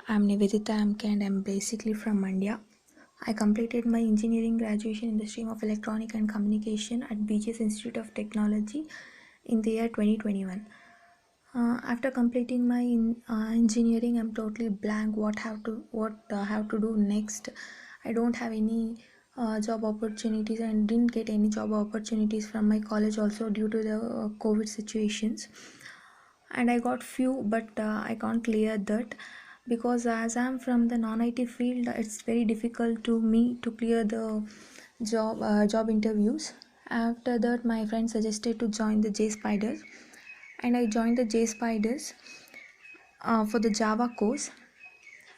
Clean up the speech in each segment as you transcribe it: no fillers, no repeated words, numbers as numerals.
I'm Niveditha and I'm basically from India. I completed my engineering graduation in the stream of Electronic and Communication at BGS Institute of Technology in the year 2021. After completing my engineering, I'm totally blank. What have to do next? I don't have any job opportunities and didn't get any job opportunities from my college also due to the COVID situations. And I got few, but I can't clear that because as I'm from the non-IT field, it's very difficult to me to clear the job interviews. After that, my friend suggested to join the JSPIDERS, and I joined the JSPIDERS for the Java course.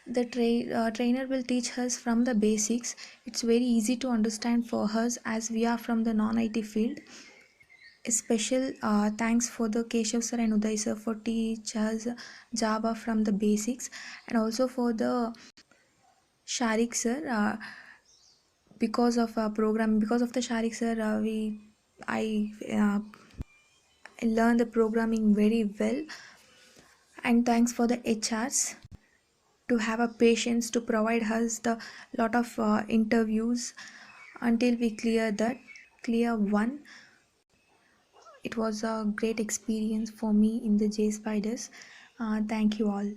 The trainer will teach us from the basics. It's very easy to understand for us as we are from the non-IT field. A special thanks for the Keshav sir and Uday sir for teach us Java from the basics, and also for the Sharik sir because of the Sharik sir I learned the programming very well. And thanks for the HRs to have a patience to provide us the lot of interviews until we clear one. It was a great experience for me in the JSPIDERS. Thank you all.